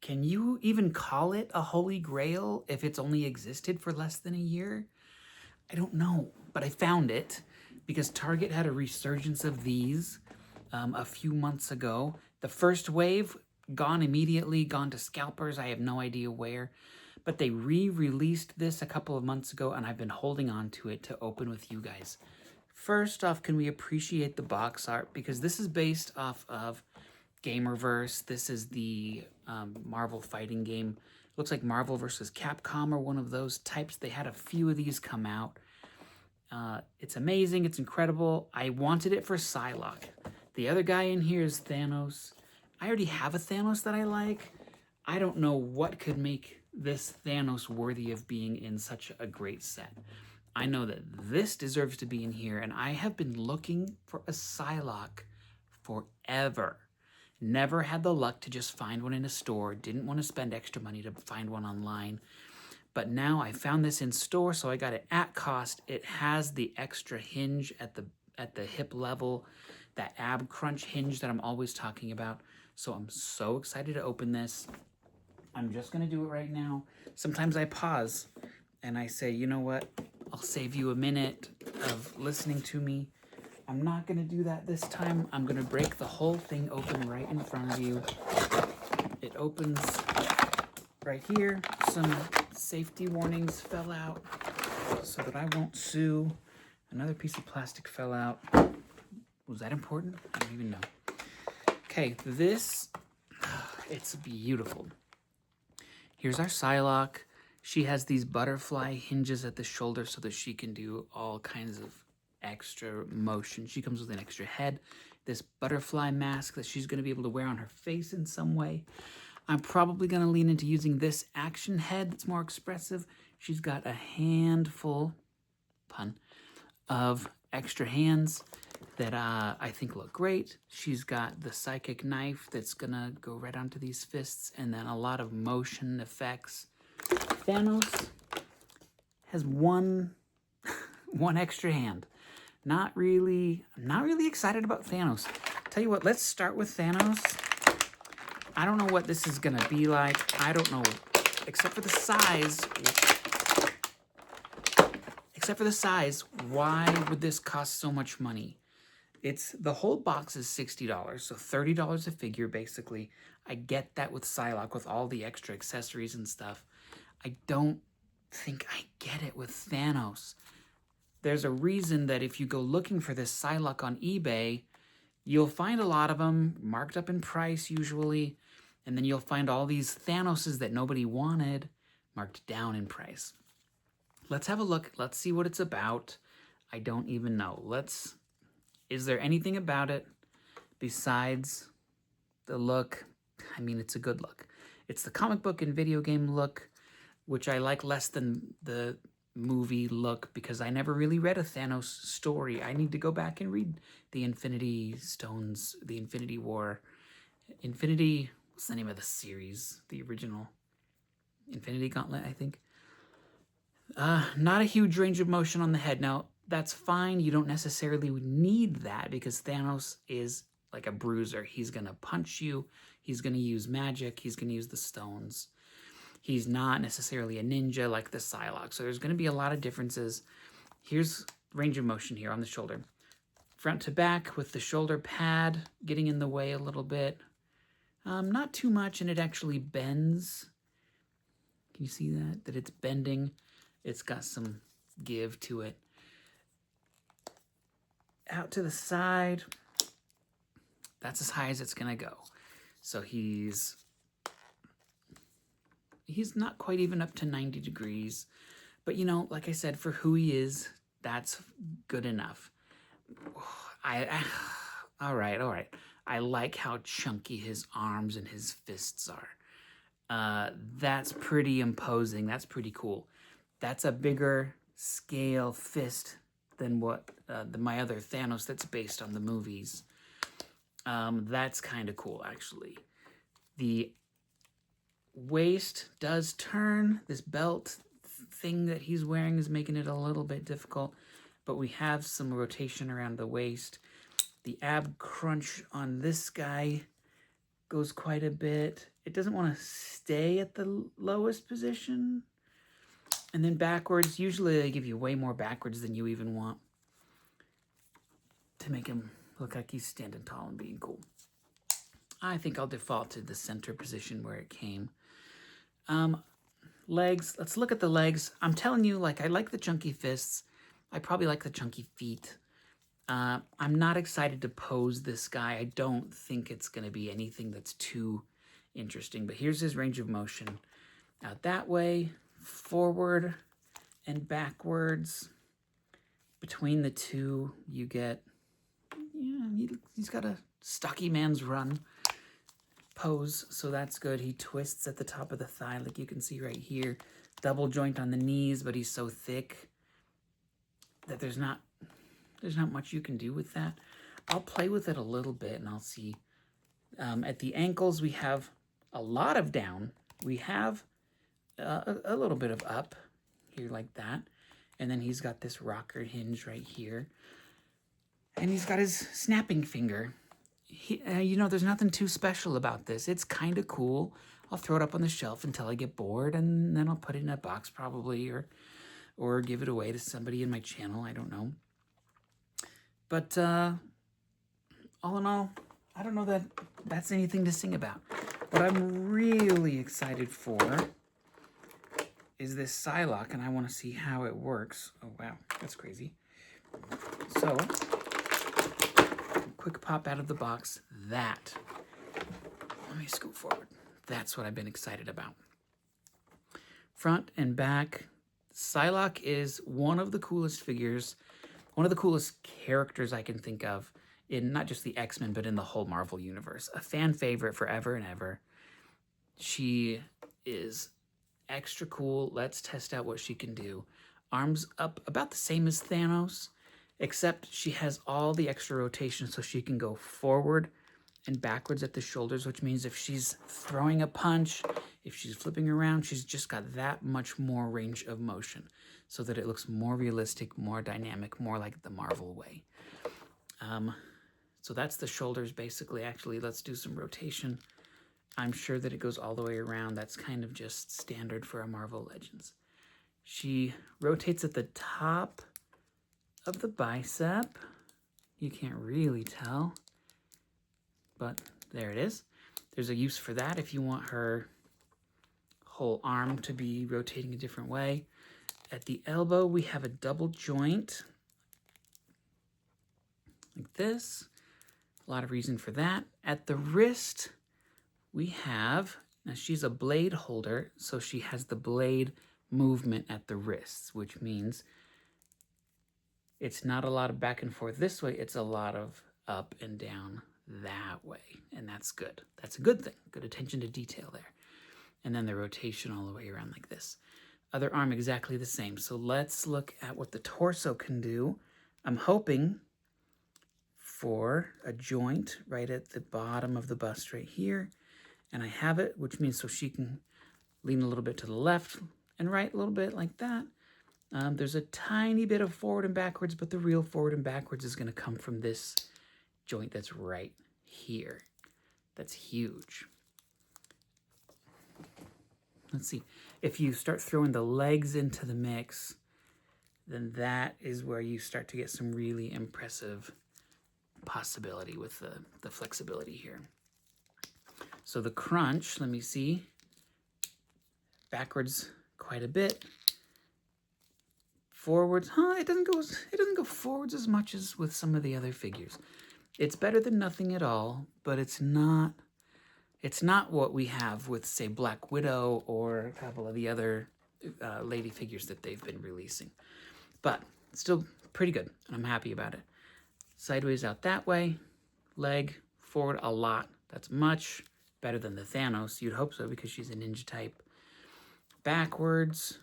can you even call it a holy grail if it's only existed for less than a year? I don't know, but I found it because Target had a resurgence of these a few months ago. The first wave, gone immediately, gone to scalpers. I have no idea where. But they re-released this a couple of months ago, and I've been holding on to it to open with you guys. First off, can we appreciate the box art? Because this is based off of GamerVerse. This is the Marvel fighting game. Looks like Marvel versus Capcom or one of those types. They had a few of these come out. It's amazing. It's incredible. I wanted it for Psylocke. The other guy in here is Thanos. I already have a Thanos that I like. I don't know what could make this Thanos worthy of being in such a great set. I know that this deserves to be in here, and I have been looking for a Psylocke forever. Never had the luck to just find one in a store. Didn't want to spend extra money to find one online. But now I found this in store, so I got it at cost. It has the extra hinge at the hip level, that ab crunch hinge that I'm always talking about. So I'm so excited to open this. I'm just going to do it right now. Sometimes I pause and I say, you know what? I'll save you a minute of listening to me. I'm not going to do that this time. I'm going to break the whole thing open right in front of you. It opens right here. Some safety warnings fell out so that I won't sue. Another piece of plastic fell out. Was that important? I don't even know. Okay, this, it's beautiful. Here's our Psylocke. She has these butterfly hinges at the shoulder so that she can do all kinds of extra motion. She comes with an extra head, this butterfly mask that she's going to be able to wear on her face in some way. I'm probably going to lean into using this action head that's more expressive. She's got a handful, pun, of extra hands that I think look great. She's got the psychic knife that's going to go right onto these fists, and then a lot of motion effects. Thanos has one extra hand. I'm not really excited about Thanos. Tell you what, let's start with Thanos. I don't know what this is gonna be like. I don't know, except for the size. Why would this cost so much money? The whole box is $60, so $30 a figure, basically. I get that with Psylocke, with all the extra accessories and stuff. I don't think I get it with Thanos. There's a reason that if you go looking for this Psylocke on eBay, you'll find a lot of them marked up in price usually, and then you'll find all these Thanoses that nobody wanted marked down in price. Let's have a look. Let's see what it's about. I don't even know. Is there anything about it besides the look? I mean, it's a good look. It's the comic book and video game look, which I like less than the movie look because I never really read a Thanos story. I need to go back and read the Infinity Stones, the Infinity War. What's the name of the series? The original Infinity Gauntlet, I think. Not a huge range of motion on the head. Now, that's fine. You don't necessarily need that because Thanos is like a bruiser. He's going to punch you. He's going to use magic. He's going to use the stones. He's not necessarily a ninja like the Psylocke. So there's going to be a lot of differences. Here's range of motion here on the shoulder. Front to back with the shoulder pad getting in the way a little bit. Not too much, and it actually bends. Can you see that? That it's bending. It's got some give to it. Out to the side. That's as high as it's going to go. So he's not quite even up to 90 degrees. But, you know, like I said, for who he is, that's good enough. All right. I like how chunky his arms and his fists are. That's pretty imposing. That's pretty cool. That's a bigger scale fist than what my other Thanos that's based on the movies. That's kind of cool, actually. The waist does turn. This belt thing that he's wearing is making it a little bit difficult, but we have some rotation around the waist. The ab crunch on this guy goes quite a bit. It doesn't want to stay at the lowest position. And then backwards, usually they give you way more backwards than you even want to make him look like he's standing tall and being cool. I think I'll default to the center position where it came. Legs, let's look at the legs. I'm telling you, like, I like the chunky fists. I probably like the chunky feet. I'm not excited to pose this guy. I don't think it's going to be anything that's too interesting. But here's his range of motion. Out that way, forward and backwards. Between the two, you get, yeah, he's got a stocky man's run pose, so that's good. He twists at the top of the thigh, like you can see right here. Double joint on the knees, but he's so thick that there's not much you can do with that. I'll play with it a little bit, and I'll see. At the ankles, we have a lot of down. We have a little bit of up here like that. And then he's got this rocker hinge right here. And he's got his snapping finger. You know, there's nothing too special about this. It's kind of cool. I'll throw it up on the shelf until I get bored, and then I'll put it in a box probably, or give it away to somebody in my channel. I don't know. But all in all, I don't know that that's anything to sing about. What I'm really excited for is this Psylocke, and I want to see how it works. Oh, wow, that's crazy. So, quick pop out of the box. Let me scoot forward. That's what I've been excited about. Front and back. Psylocke is one of the coolest figures, one of the coolest characters I can think of in not just the X-Men, but in the whole Marvel universe. A fan favorite forever and ever. She is extra cool. Let's test out what she can do. Arms up about the same as Thanos, except she has all the extra rotation, so she can go forward and backwards at the shoulders, which means if she's throwing a punch, if she's flipping around, she's just got that much more range of motion so that it looks more realistic, more dynamic, more like the Marvel way. So that's the shoulders basically. Actually, let's do some rotation. I'm sure that it goes all the way around. That's kind of just standard for a Marvel Legends. She rotates at the top of the bicep. You can't really tell, but there it is. There's a use for that if you want her whole arm to be rotating a different way. At the elbow, we have a double joint like this. A lot of reason for that. At the wrist, we have, now she's a blade holder, so she has the blade movement at the wrists, which means it's not a lot of back and forth this way, it's a lot of up and down that way, and that's good. That's a good thing. Good attention to detail there. And then the rotation all the way around like this. Other arm exactly the same. So let's look at what the torso can do. I'm hoping for a joint right at the bottom of the bust right here. And I have it, which means so she can lean a little bit to the left and right a little bit like that. There's a tiny bit of forward and backwards, but the real forward and backwards is going to come from this joint that's right here. That's huge. Let's see. If you start throwing the legs into the mix, then that is where you start to get some really impressive possibility with the flexibility here. So the crunch, let me see, backwards quite a bit. Forwards, it doesn't go forwards as much as with some of the other figures. It's better than nothing at all, but it's not what we have with, say, Black Widow or a couple of the other lady figures that they've been releasing. But still pretty good, and I'm happy about it. Sideways out that way, leg forward a lot. That's much better than the Thanos. You'd hope so because she's a ninja type. Backwards,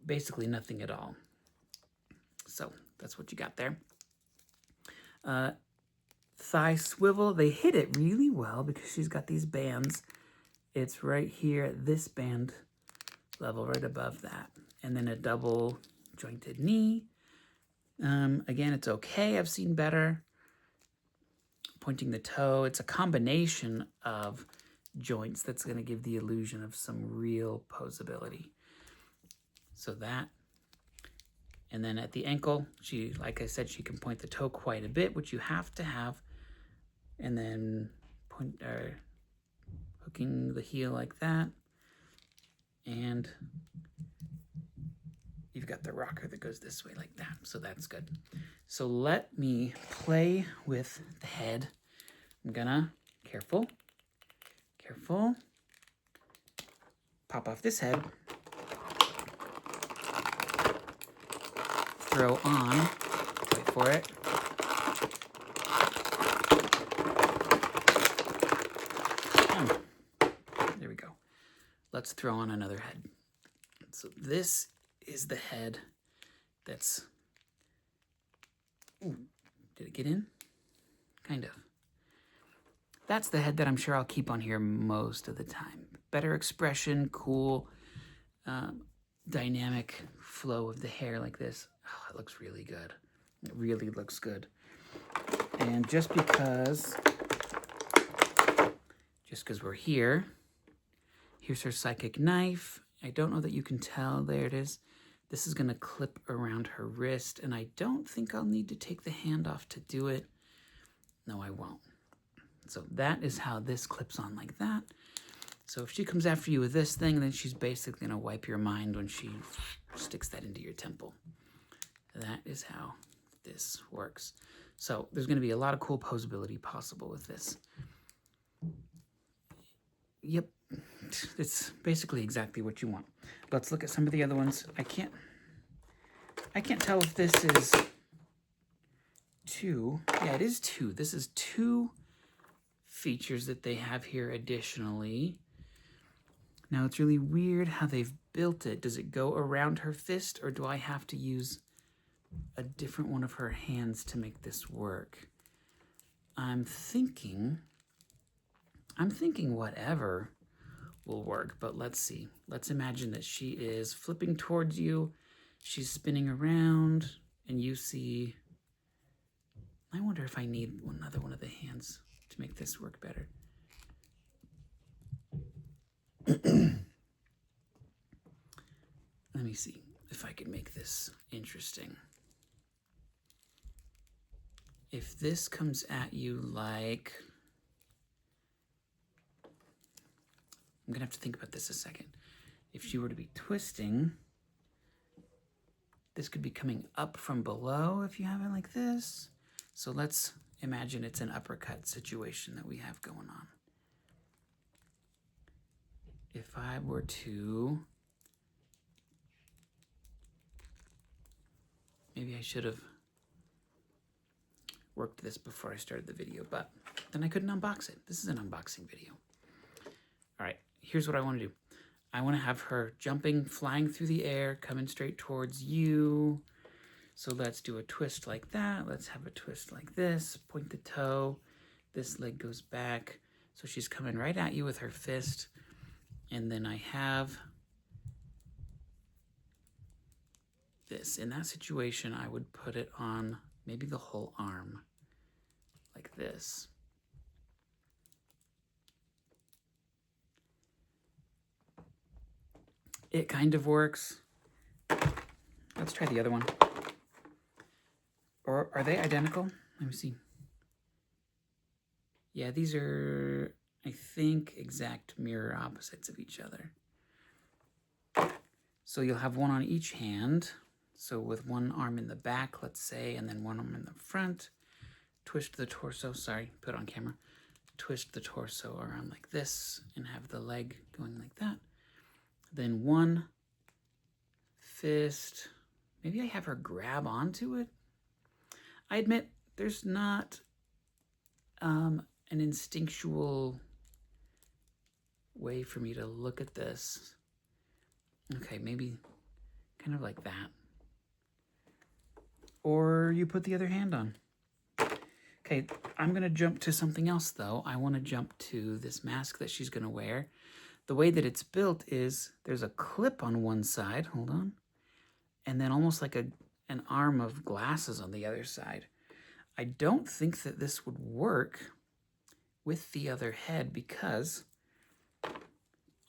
basically nothing at all. So that's what you got there. Thigh swivel, they hit it really well because she's got these bands. It's right here at this band level, right above that. And then a double jointed knee. Again, it's okay. I've seen better. pointing the toe. It's a combination of joints that's going to give the illusion of some real posability. So that. And then at the ankle, she, like I said, she can point the toe quite a bit, which you have to have. And then hooking the heel like that. And you've got the rocker that goes this way like that. So that's good. So let me play with the head. I'm gonna, careful, pop off this head. Throw on, wait for it. There we go. Let's throw on another head. So this is the head that's, ooh, did it get in? Kind of. That's the head that I'm sure I'll keep on here most of the time. Better expression, cool, dynamic flow of the hair like this. Oh, it looks really good. It really looks good. And just because we're here, here's her psychic knife. I don't know that you can tell. There it is. This is going to clip around her wrist, and I don't think I'll need to take the hand off to do it. No, I won't. So that is how this clips on like that. So if she comes after you with this thing, then she's basically going to wipe your mind when she sticks that into your temple. That is how this works. So there's going to be a lot of cool posability possible with this. Yep, it's basically exactly what you want. Let's look at some of the other ones. I can't tell if this is 2. Yeah, it is 2. This is 2 features that they have here additionally. Now it's really weird how they've built it. Does it go around her fist, or do I have to use a different one of her hands to make this work? I'm thinking whatever will work, but let's see. Let's imagine that she is flipping towards you. She's spinning around, and you see... I wonder if I need another one of the hands to make this work better. Let me see if I can make this interesting. If this comes at you like... I'm gonna have to think about this a second. If she were to be twisting, this could be coming up from below if you have it like this. So let's imagine it's an uppercut situation that we have going on. If I were to... Maybe I should have worked this before I started the video, but then I couldn't unbox it. This is an unboxing video. All right, here's what I want to do. I want to have her jumping, flying through the air, coming straight towards you. So let's do a twist like that. Let's have a twist like this. Point the toe. This leg goes back. So she's coming right at you with her fist. And then I have this. In that situation, I would put it on maybe the whole arm, like this. It kind of works. Let's try the other one. Or are they identical? Let me see. Yeah, these are, I think, exact mirror opposites of each other. So you'll have one on each hand. So with one arm in the back, let's say, and then one arm in the front. Twist the torso, sorry, put it on camera. Twist the torso around like this and have the leg going like that. Then one fist. Maybe I have her grab onto it. I admit there's not an instinctual way for me to look at this. Okay, maybe kind of like that. Or you put the other hand on. Okay, I'm going to jump to something else, though. I want to jump to this mask that she's going to wear. The way that it's built is there's a clip on one side, hold on, and then almost like an arm of glasses on the other side. I don't think that this would work with the other head because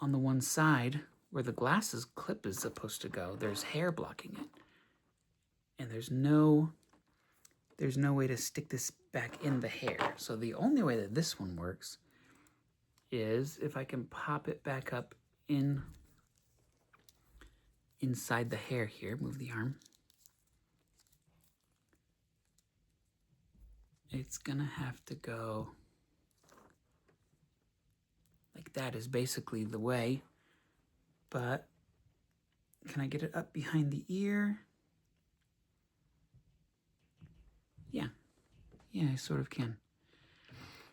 on the one side where the glasses clip is supposed to go, there's hair blocking it. And there's no way to stick this back in the hair. So the only way that this one works is if I can pop it back up inside the hair here, move the arm. It's gonna have to go like that is basically the way, but can I get it up behind the ear? Yeah, I sort of can.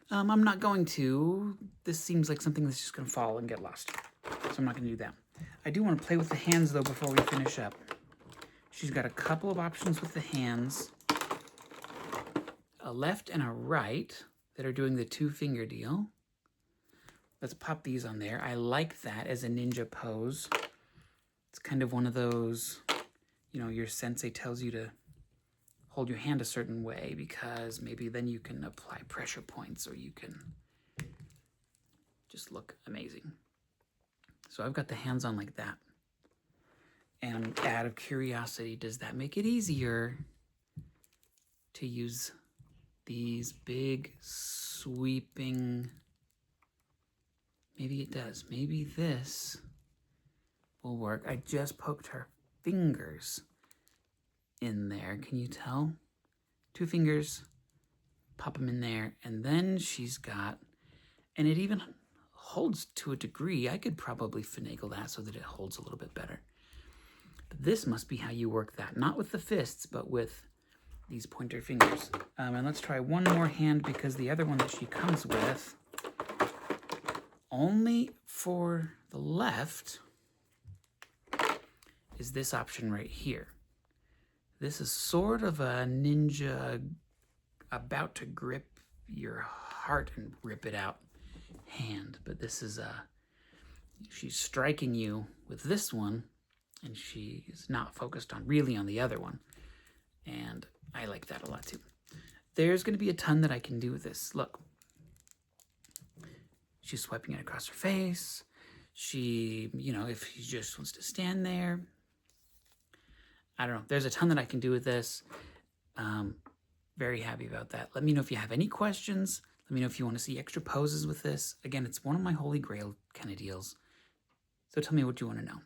I'm not going to. This seems like something that's just gonna fall and get lost, so I'm not gonna do that. I do want to play with the hands though before we finish up. She's got a couple of options with the hands. A left and a right that are doing the 2-finger deal. Let's pop these on there. I like that as a ninja pose. It's kind of one of those, you know, your sensei tells you to hold your hand a certain way because maybe then you can apply pressure points or you can just look amazing. So I've got the hands on like that. And out of curiosity, does that make it easier to use these big sweeping? Maybe it does. Maybe this will work. I just poked her fingers in there. Can you tell? 2 fingers, pop them in there, and then she's got, and it even holds to a degree. I could probably finagle that so that it holds a little bit better. But this must be how you work that. Not with the fists, but with these pointer fingers. And let's try one more hand because the other one that she comes with, only for the left, is this option right here. This is sort of a ninja about to grip your heart and rip it out hand. But this is she's striking you with this one and she is not focused on really on the other one. And I like that a lot too. There's going to be a ton that I can do with this. Look. She's swiping it across her face. She, you know, if she just wants to stand there. I don't know. There's a ton that I can do with this. Very happy about that. Let me know if you have any questions. Let me know if you want to see extra poses with this. Again, it's one of my holy grail kind of deals. So tell me what you want to know.